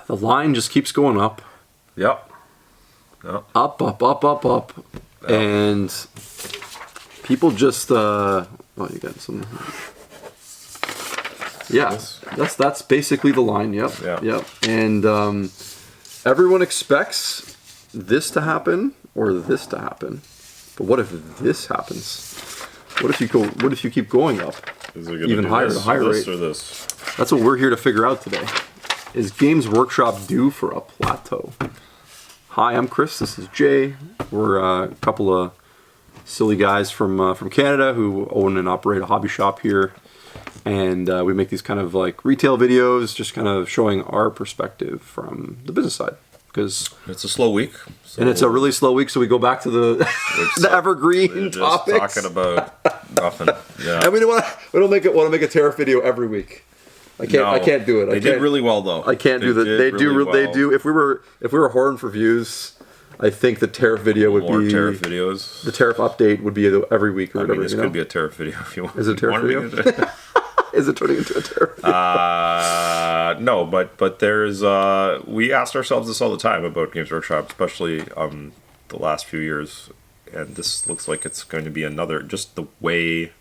the line just keeps going up. Yep. Up. Yep. And people just, you got some. Yeah, that's basically the line. Yep. And everyone expects this to happen or this to happen. But what if this happens? What if you keep going up? Is it even higher, this, a higher this rate? Or this? That's what we're here to figure out today. Is Games Workshop due for a plateau? Hi, I'm Chris. This is Jay. We're a couple of silly guys from Canada who own and operate a hobby shop here, and we make these kind of like retail videos, just kind of showing our perspective from the business side. Because it's a slow week, and it's a really slow week, so we go back to the the evergreen topics. Talking about nothing. Yeah, and we don't want to make a tariff video every week. I can't do it. They did really well though. I can't do that. They do. If we were horned for views, I think the tariff video would be tariff videos. The tariff update would be every week or whatever. This could be a tariff video if you want. Is it a tariff video? Is it turning into a tariff video? No, but there's we asked ourselves this all the time about Games Workshop, especially the last few years, and this looks like it's going to be another, just the way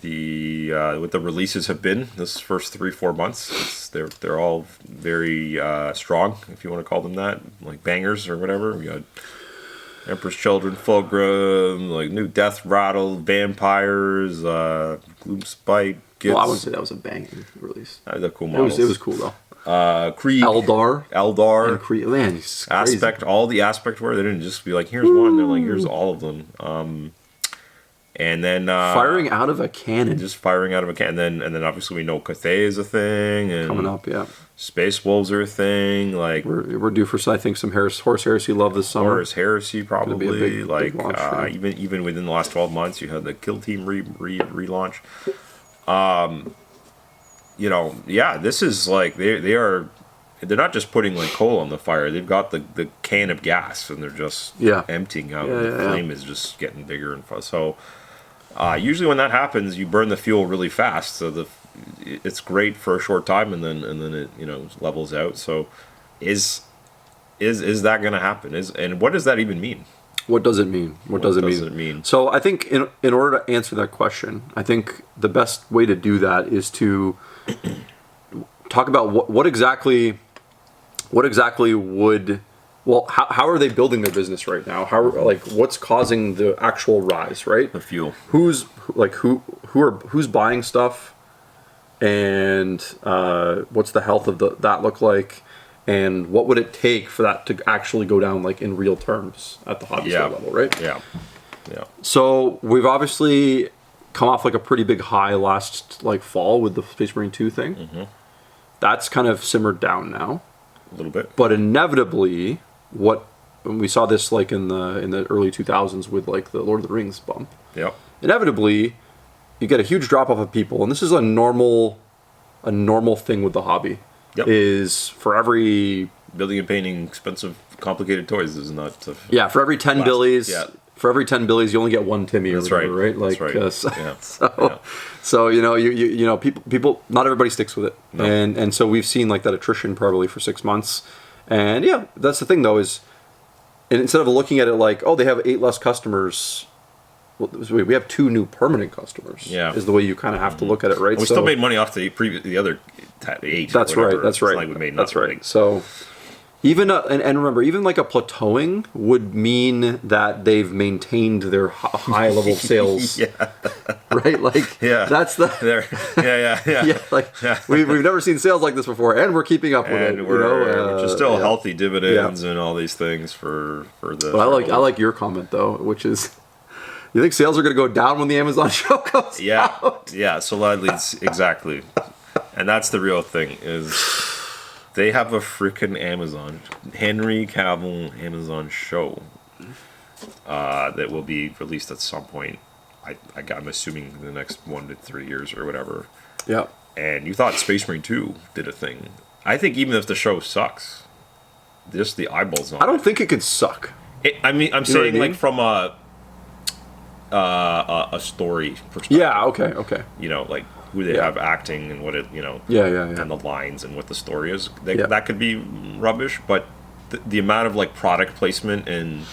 what the releases have been this first 3-4 months. They're all very strong, if you want to call them that, like bangers or whatever. We got Emperor's Children, Fulgrim, like new Death Rattle, Vampires, Gloomspite. Well, I wouldn't say that was a banging release. They're cool models. It was cool though. Krieg, Eldar, and Krieg. Man, he's crazy. Aspect, all the Aspect were. They didn't just be like, here's one. They're like, here's all of them. And then firing out of a cannon. Just firing out of a cannon. And then obviously we know Cathay is a thing. And coming up, yeah. Space Wolves are a thing. Like we're due for, I think, some Horse Heresy love this summer. Horse Heresy probably. Big launch, right? even within the last 12 months, you had the Kill Team relaunch. This is like they're not just putting like coal on the fire. They've got the can of gas and they're just emptying out. The flame is just getting bigger and fun. So usually when that happens, you burn the fuel really fast. So it's great for a short time and then it levels out. So is that going to happen? And what does that even mean? What does it mean? What does it mean? So I think in order to answer that question, I think the best way to do that is to talk about what exactly would, well, how are they building their business right now? What's causing the actual rise, right? The fuel. Who's buying stuff, and what's the health of that look like? And what would it take for that to actually go down, like in real terms, at the hobby store level, right? Yeah. So we've obviously come off like a pretty big high last fall with the Space Marine 2 thing. Mm-hmm. That's kind of simmered down now, a little bit. But inevitably, when we saw this like in the early 2000s with like the Lord of the Rings bump. Yep. Inevitably, you get a huge drop off of people, and this is a normal thing with the hobby. Yep. Is for every building and painting expensive, complicated toys is not. For every 10 billies. Yeah. For every 10 billies, you only get one Timmy or whatever, right? Like, that's right. So people, not everybody sticks with it, no. and so we've seen like that attrition probably for 6 months, and that's the thing though is, and instead of looking at it like, oh, they have 8 less customers. Well, we have 2 new permanent customers. Yeah, is the way you kind of have to look at it, right? We still made money off the other 8. That's right. That's right. Like we made that's right. So even and remember, even like a plateauing would mean that they've maintained their high level sales. Right. Like that's we've never seen sales like this before, and we're keeping up with it. Which is still healthy dividends and all these things for the. Well, I like your comment though, which is. You think sales are going to go down when the Amazon show comes out? Yeah, so that leads, exactly. And that's the real thing, is they have a freaking Amazon, Henry Cavill Amazon show that will be released at some point. I'm assuming in the next 1 to 3 years or whatever. Yeah. And you thought Space Marine 2 did a thing. I think even if the show sucks, just the eyeballs on it. I don't think it could suck. I'm saying like from a story perspective. Yeah, okay. Like who they have acting and what it, and the lines and what the story is. That could be rubbish, but the amount of like product placement and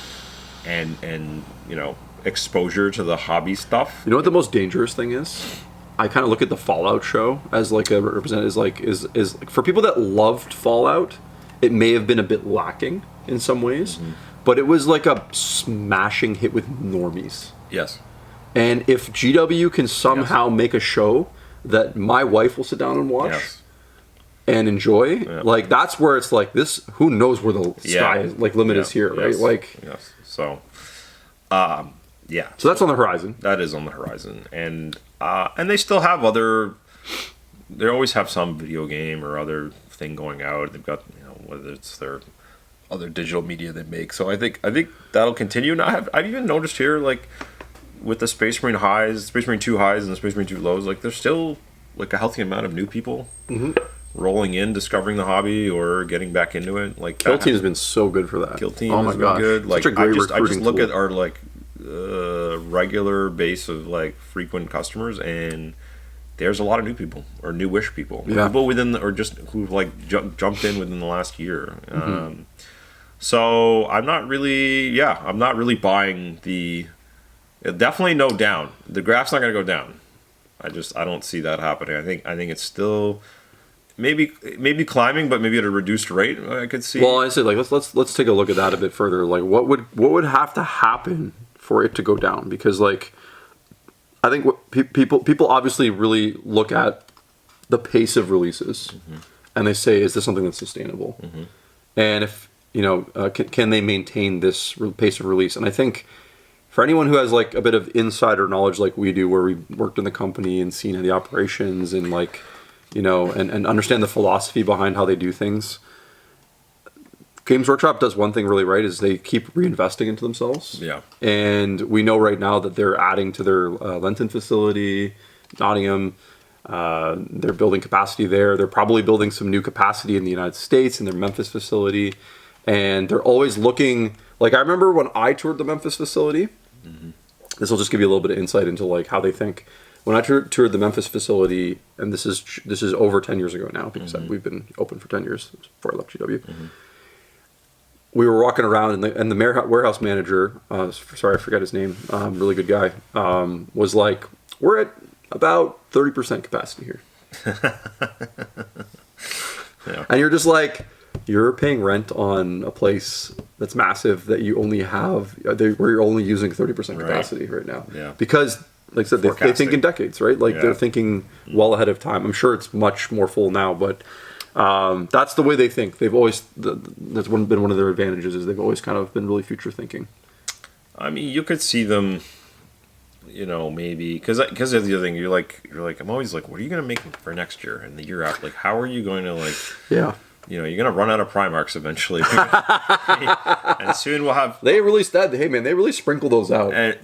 exposure to the hobby stuff. You know what the most dangerous thing is? I kind of look at the Fallout show as like a representative, is for people that loved Fallout, it may have been a bit lacking in some ways, but it was like a smashing hit with normies. Yes. And if GW can somehow make a show that my wife will sit down and watch and enjoy, like that's where it's like this. Who knows where the sky is, like limit is here, right? Like So, So that's on the horizon. That is on the horizon, and they still have other. They always have some video game or other thing going out. They've got whether it's their other digital media they make. So I think that'll continue. And I've even noticed here, like with the Space Marine highs, Space Marine 2 highs and the Space Marine 2 lows, like there's still like a healthy amount of new people rolling in, discovering the hobby or getting back into it. Like Kill Team has been so good for that. Kill Team has been good. Like such a great I just look tool. at our like regular base of like frequent customers, and there's a lot of new people or newish people, people within or just who've like jumped in within the last year. So I'm not really buying the. Definitely no down. The graph's not going to go down. I don't see that happening. I think it's still maybe climbing, but maybe at a reduced rate. I could see. Well, I say like let's take a look at that a bit further. Like what would have to happen for it to go down? Because like I think what people obviously really look at the pace of releases, and they say, is this something that's sustainable? And if can they maintain this pace of release? And I think. For anyone who has like a bit of insider knowledge like we do, where we worked in the company and seen the operations and like, and understand the philosophy behind how they do things, Games Workshop does one thing really right is they keep reinvesting into themselves. Yeah. And we know right now that they're adding to their Lenton facility, Nottingham. They're building capacity there. They're probably building some new capacity in the United States in their Memphis facility. And they're always looking, like I remember when I toured the Memphis facility, this will just give you a little bit of insight into like how they think. When I toured the Memphis facility, and this is over 10 years ago now, because we've been open for 10 years before I left GW. We were walking around, and the warehouse manager, sorry I forgot his name, really good guy, was like, we're at about 30% capacity here. And you're just like, you're paying rent on a place that's massive that you only have, where you're only using 30% capacity right now. Yeah. Because, like I said, they think in decades, right? Like they're thinking well ahead of time. I'm sure it's much more full now, but that's the way they think. They've always, that's been one of their advantages, is they've always kind of been really future thinking. I mean, you could see them, maybe, because the other thing, you're like, I'm always like, what are you going to make for next year and the year after? Like, how are you going to like... Yeah. You're going to run out of Primarchs eventually. And soon we'll have... They released that. Hey, man, they really sprinkle those out. They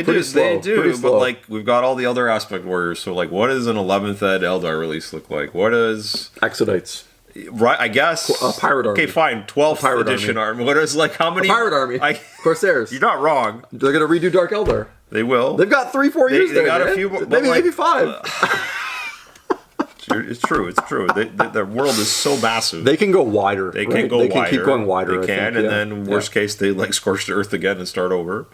do. They do. But, like, we've got all the other Aspect Warriors. So, like, what does an 11th Ed Eldar release look like? What does... Exodites. Right, I guess. A pirate army. Okay, fine. 12th edition army. What is, like, how many... A pirate army. Corsairs. You're not wrong. They're going to redo Dark Eldar. They will. They've got 3-4 years there, They got man. a few more... Maybe 5. It's true. The world is so massive. They can go wider. They can go wider. They can keep going wider. They can, and then worst case, they like scorch the earth again and start over.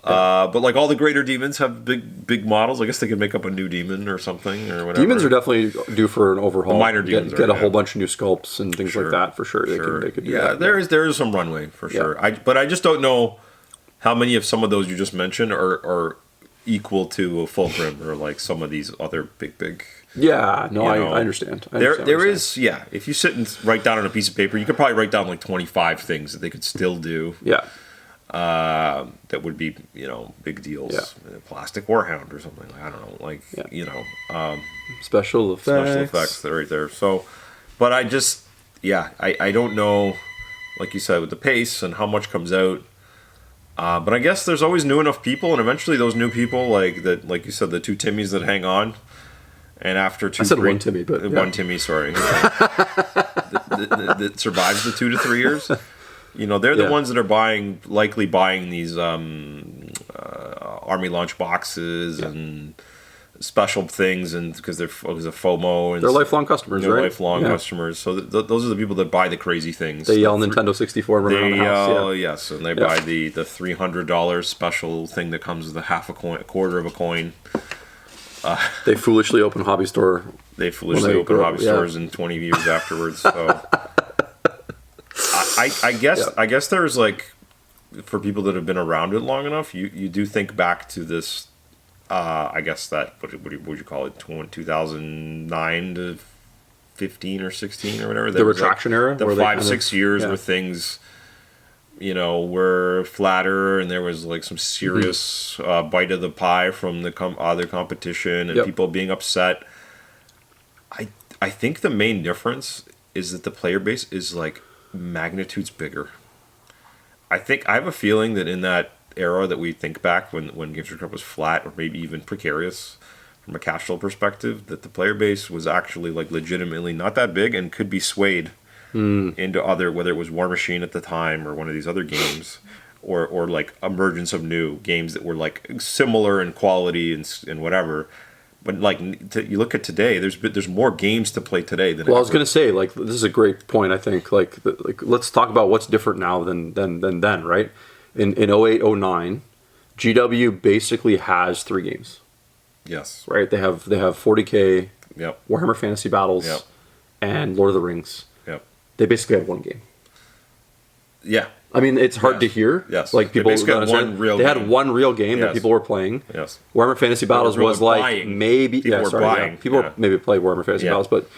But like all the greater demons have big models. I guess they could make up a new demon or something or whatever. Demons are definitely due for an overhaul. The minor demons get a whole bunch of new sculpts and things like that for sure. They could do that. There is some runway for sure. But I just don't know how many of some of those you just mentioned are equal to a Fulcrum or like some of these other big. Yeah, no, I understand. There is, if you sit and write down on a piece of paper, you could probably write down like 25 things that they could still do. Yeah. That would be, big deals. Yeah. Plastic Warhound or something. I don't know, special effects. They're right there. So, but I just, I don't know, like you said, with the pace and how much comes out. But I guess there's always new enough people, and eventually those new people, like you said, the 2 Timmies that hang on. And after 2, I said 1 Timmy, but 1 Timmy, sorry, that survives the 2 to 3 years. They're the ones that are likely buying these army launch boxes and special things, and because they're because of FOMO, and they're lifelong customers, they're right? lifelong customers. So those are the people that buy the crazy things. They yell Nintendo 64 around the house. Yes, and they buy the $300 special thing that comes with a quarter of a coin. They foolishly open hobby store. They foolishly open hobby stores in 20 years afterwards. So I guess there's like, for people that have been around it long enough, you do think back to this. I guess that what would you call it? 2009 to 15 or 16 or whatever. The retraction era. The 5-6 years where things, were flatter, and there was like some serious bite of the pie from the other competition, and people being upset. I think the main difference is that the player base is like magnitudes bigger. I have a feeling that in that era that we think back when Games Workshop was flat or maybe even precarious from a cash flow perspective, that the player base was actually like legitimately not that big and could be swayed into other, whether it was War Machine at the time or one of these other games, or like emergence of new games that were like similar in quality and whatever. But like you look at today, there's more games to play today than. Well, ever. I was going to say, like, this is a great point. I think like let's talk about what's different now than then, right? In 08, 09, GW basically has 3 games. Yes. Right. They have 40K. Yep. Warhammer Fantasy Battles. Yep. And Lord of the Rings. Yep. They basically had 1 game. Yeah. I mean, it's hard to hear. Yes. Like people had one real. They had 1 real game that people were playing. Yes. Warhammer Fantasy Battles was like buying. maybe people were buying. People maybe play Warhammer Fantasy Battles, but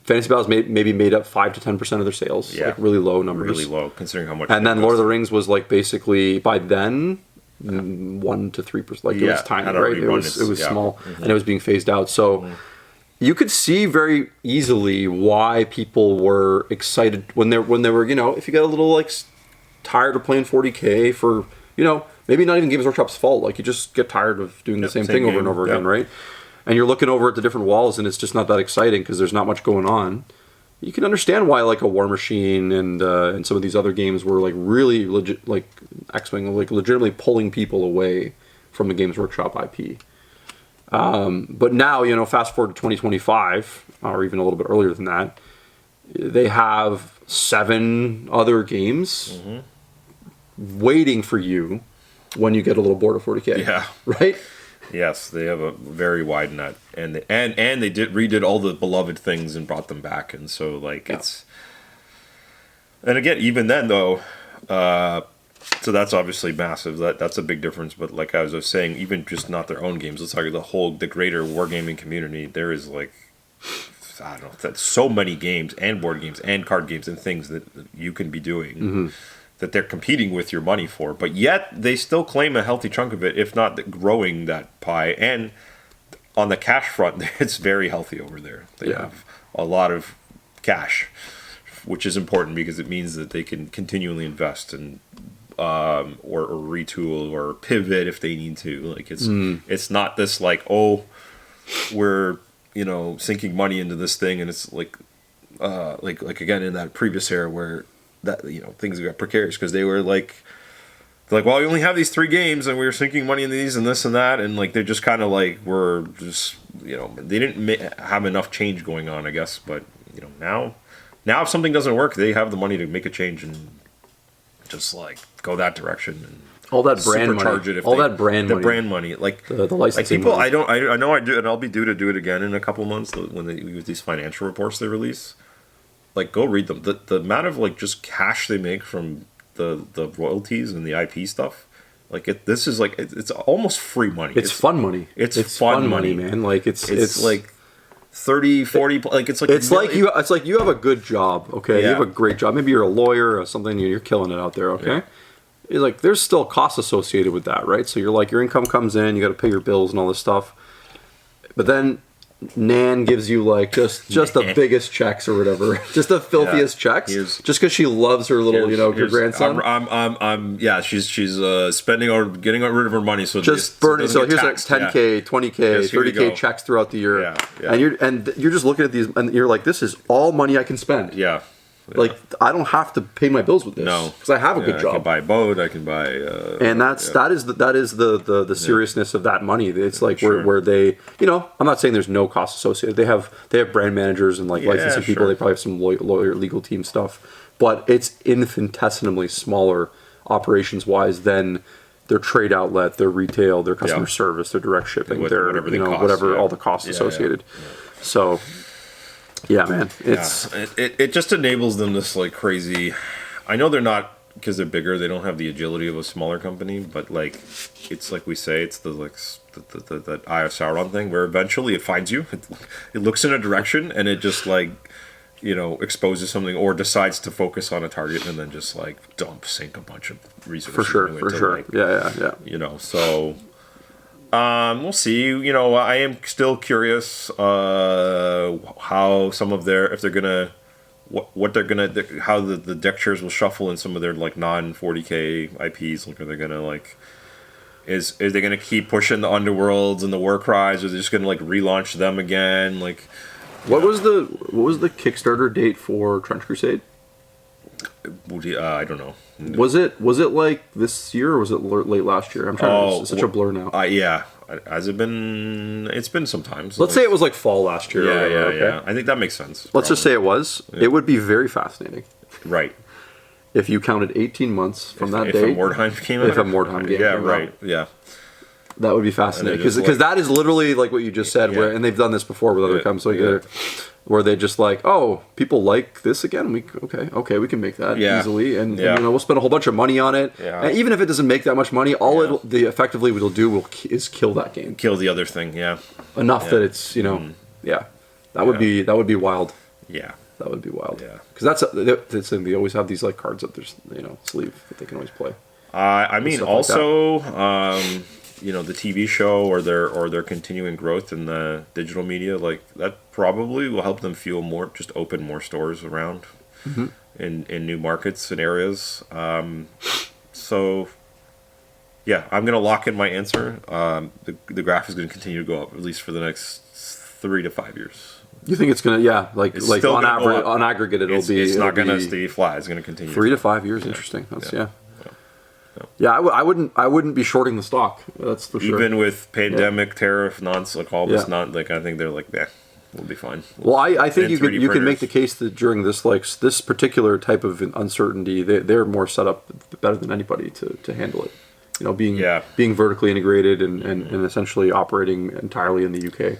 Fantasy Battles maybe made up 5 to 10% of their sales. Yeah. Like really low numbers. Really low considering how much. And then Lord of the Rings was like basically by then 1 to 3%. Like it was tiny, right? It was small, and it was being phased out. So you could see very easily why people were excited when they were if you got a little like tired of playing 40K for maybe not even Games Workshop's fault. Like you just get tired of doing the same thing over and over again, right? And you're looking over at the different walls, and it's just not that exciting because there's not much going on. You can understand why like a War Machine and some of these other games were like really legit, like X-Wing, like legitimately pulling people away from the Games Workshop IP. But now, fast forward to 2025, or even a little bit earlier than that, they have 7 other games waiting for you when you get a little bored of 40K. Yeah. Right? Yes, they have a very wide net, and they redid all the beloved things and brought them back, and so like it's. And again, even then though, so that's obviously massive. That's a big difference. But like I was saying, even just not their own games. Let's talk the greater wargaming community. There is like, I don't know, that's so many games and board games and card games and things that you can be doing. That they're competing with your money for, but yet they still claim a healthy chunk of it, if not growing that pie. And on the cash front, it's very healthy over there. They have a lot of cash, which is important because it means that they can continually invest and or retool or pivot if they need to. Like it's not this like, oh, we're sinking money into this thing, and it's like again in that previous era where that things got precarious because they were like well, we only have these 3 games and we were sinking money in these and this and that, and like they're just kind of like were just they didn't have enough change going on, I guess. But now if something doesn't work, they have the money to make a change and just like go that direction and all that brand money, the brand money, like the licensing. Like people, money. I know I do, and I'll be due to do it again in a couple months when they use these financial reports they release. Like, go read them. The amount of like just cash they make from the royalties and the IP stuff, like this is like it's almost free money. It's fun money. It's fun money, man. Like it's like 30, 40. Like it's like you have a good job. Okay, you have a great job. Maybe you're a lawyer or something. You're killing it out there. Okay, it's like there's still costs associated with that, right? So you're like your income comes in, you got to pay your bills and all this stuff, but then Nan gives you like just the biggest checks or whatever, just the filthiest checks, just because she loves her little her grandson. She's spending or getting rid of her money, so just burning. So here's like 10K, 20K, 30K checks throughout the year, and you're just looking at these and you're like, this is all money I can spend. Yeah, Like, I don't have to pay my bills with this. No, because I have a good job. I can buy a boat. I can buy. And that is the seriousness of that money. It's like where they, I'm not saying there's no cost associated. They have brand managers and like licensing people. They probably have some lawyer legal team stuff, but it's infinitesimally smaller operations wise than their trade outlet, their retail, their customer service, their direct shipping, whatever all the costs associated. Yeah. So, yeah, man, it just enables them this like crazy. I know they're not, because they're bigger, they don't have the agility of a smaller company, but like it's like we say, it's the Eye of Sauron thing, where eventually it finds you. It looks in a direction and it just like exposes something or decides to focus on a target and then just like sink a bunch of resources. For sure. Like, yeah. So we'll see. I am still curious how some of if they're gonna what they're gonna how the deck chairs will shuffle in some of their like non 40K IPs. Like, are they gonna like is they gonna keep pushing the Underworlds and the Warcries, or are they just gonna like relaunch them again? Like, what was the Kickstarter date for Trench Crusade? I don't know. Was it like this year or was it late last year? I'm trying. It's such a blur now. Yeah. Has it been? It's been some time. Let's say it was like fall last year. Yeah. I think that makes sense. Let's just say it was. Yeah. It would be very fascinating. Right. If you counted 18 months from that date. If a Mordheim came out. If a Mordheim game came out. Right. Yeah. That would be fascinating because that is literally like what you just said, and they've done this before with other companies, where they just like, oh, people like this again. We we can make that easily, and we'll spend a whole bunch of money on it. Yeah. And even if it doesn't make that much money, all they effectively will do is kill that game, kill the other thing. Yeah, enough that it's that would be wild. Yeah, that would be wild. Yeah, because that's they always have these like cards up their sleeve that they can always play. I mean, also. The TV show or their continuing growth in the digital media, like that probably will help them feel more, just open more stores around in new markets and areas. So yeah, I'm gonna lock in my answer. The graph is gonna continue to go up at least for the next 3 to 5 years. You think it's gonna like on average, on aggregate it's not gonna stay flat. It's gonna continue 3 to 5 years. Interesting. That's Yeah, I wouldn't be shorting the stock. That's for sure. Even with pandemic, tariff, nonsense, like all this, I think they're like, we'll be fine. Well, I think you can make the case that during this this particular type of uncertainty, they're more set up better than anybody to handle it. Being vertically integrated and essentially operating entirely in the UK.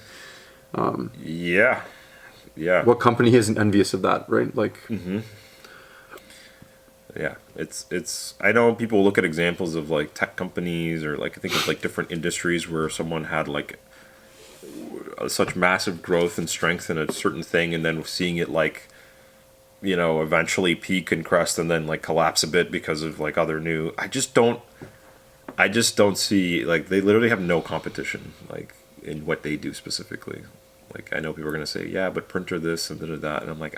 Yeah. What company isn't envious of that, right? Like. Mm-hmm. Yeah, it's. I know people look at examples of like tech companies or like I think of like different industries where someone had like such massive growth and strength in a certain thing, and then seeing it like, eventually peak and crest and then like collapse a bit because of like other new. I just don't see, like, they literally have no competition like in what they do specifically. Like, I know people are gonna say, yeah, but printer this and that, and I'm like,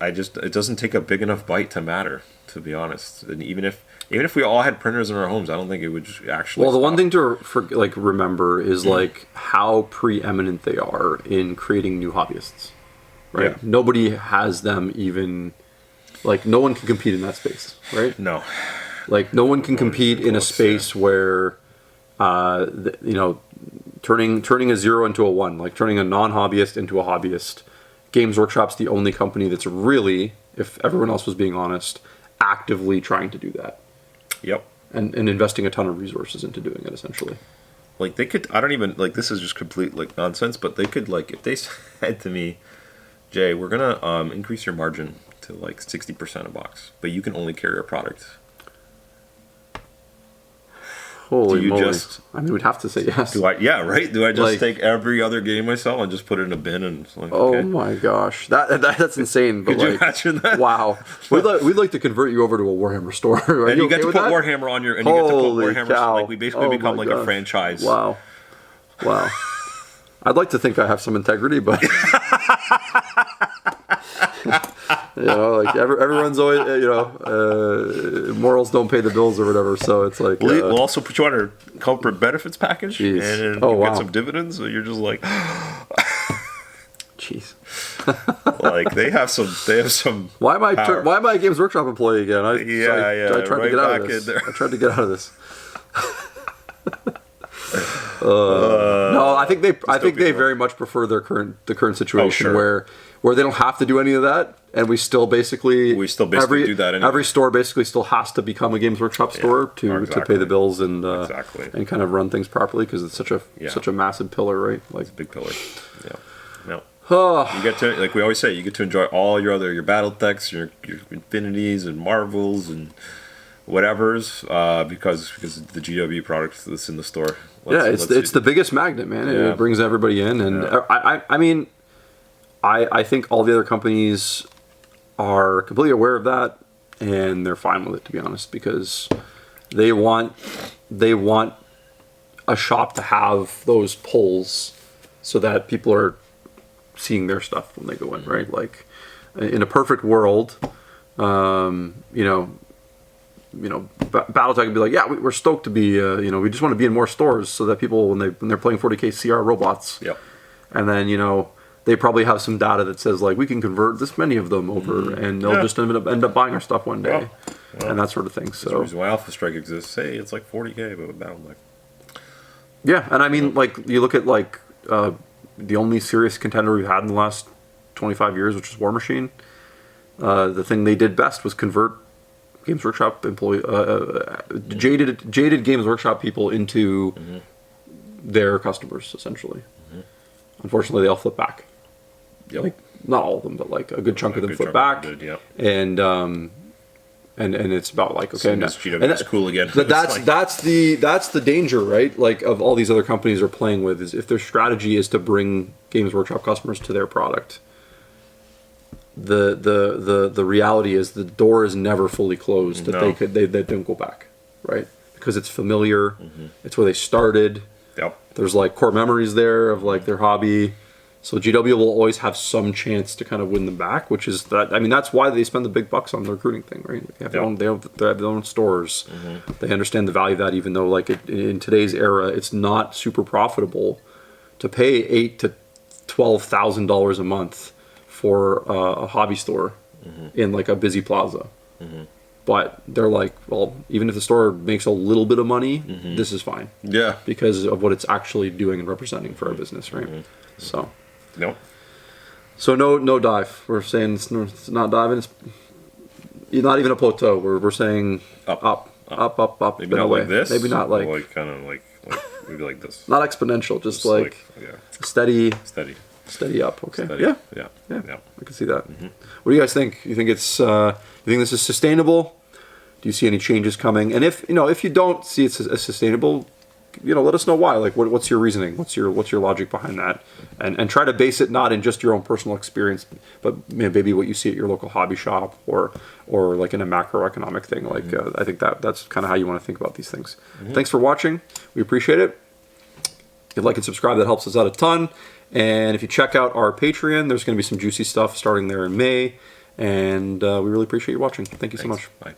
it doesn't take a big enough bite to matter, to be honest. And even if we all had printers in our homes, I don't think it would actually. Well, the one thing to remember is like how preeminent they are in creating new hobbyists, right? Yeah. Nobody has them even. Like, no one can compete in that space, right? No. Like, no one can compete in a space where, turning a 0 into a 1, like turning a non-hobbyist into a hobbyist. Games Workshop's the only company that's really, if everyone else was being honest, actively trying to do that. Yep. And investing a ton of resources into doing it, essentially. Like, they could, I don't even, like, this is just complete, like, nonsense, but they could, like, if they said to me, Jay, we're going to increase your margin to, like, 60% a box, but you can only carry our product. Holy moly. I mean, we'd have to say yes. Yeah, right? Do I just take every other game I sell and just put it in a bin and it's like, okay. Oh my gosh. That's insane. But could you imagine that? Wow. We'd like to convert you over to a Warhammer store. And you get to put Warhammer on your, and you get to put Warhammer, cow. Like, we basically become like a franchise. Wow. I'd like to think I have some integrity, but like everyone's always, morals don't pay the bills or whatever. So it's like we'll also put you on our corporate benefits package, and get some dividends. So you're just like, Jeez. Like they have some. Why am I a Games Workshop employee again? I tried right to get out of this. I tried to get out of this. No, I think they very much prefer the current situation where they don't have to do any of that, and we still basically do that. Anyway. Every store basically still has to become a Games Workshop store to pay the bills and and kind of run things properly, because it's such a massive pillar, right? Like it's a big pillar. Yeah. No. You get to, like we always say, you get to enjoy all your BattleTechs, your Infinities and Marvels and whatever's because the GW product that's in the store. It's the biggest magnet, man. Yeah. It brings everybody in, and I mean, I think all the other companies are completely aware of that, and they're fine with it, to be honest, because they want a shop to have those pulls so that people are seeing their stuff when they go in, right? Like in a perfect world, BattleTech would be like, yeah, we're stoked to be, we just want to be in more stores so that people, when they're playing 40K, see our robots. Yep. And then, they probably have some data that says, like, we can convert this many of them over, and they'll just end up buying our stuff one day, and that sort of thing. So that's the reason why Alpha Strike exists. Hey, it's like 40K, but with BattleTech. Yeah, and I mean, like, you look at, like, the only serious contender we've had in the last 25 years, which is War Machine. The thing they did best was convert Games Workshop jaded Games Workshop people into their customers, essentially. Unfortunately, they all flip back. Yep. Like, not all of them, but like a good chunk of them flip back. And it's about like, okay, GW cool again. That's the danger, right? Like, of all these other companies are playing with, is if their strategy is to bring Games Workshop customers to their product, the reality is the door is never fully closed, that they don't go back, right? Because it's familiar, it's where they started. Yep. There's like core memories there of like their hobby. So GW will always have some chance to kind of win them back, which is that. I mean, that's why they spend the big bucks on the recruiting thing, right? They have their own stores. They understand the value of that, even though like in today's era, it's not super profitable to pay $8,000 to $12,000 a month for a hobby store in like a busy plaza. But they're like, well, even if the store makes a little bit of money, this is fine. Yeah. Because of what it's actually doing and representing for our business, right? So. No. So no dive. We're saying it's not diving. It's not even a plateau. We're saying up. Maybe not like this. Maybe not like kind of like maybe like this. Not exponential. Just like steady up. Okay. Steady. Yeah. I can see that. What do you guys think? You think it's you think this is sustainable? Do you see any changes coming? And if you don't see it as sustainable, let us know why. Like, what's your reasoning? What's your logic behind that? And try to base it not in just your own personal experience, but maybe what you see at your local hobby shop or like in a macroeconomic thing. Like, I think that's kind of how you want to think about these things. Thanks for watching. We appreciate it. If you like and subscribe, that helps us out a ton. And if you check out our Patreon, there's going to be some juicy stuff starting there in May. And we really appreciate you watching. Thank you so much. Bye.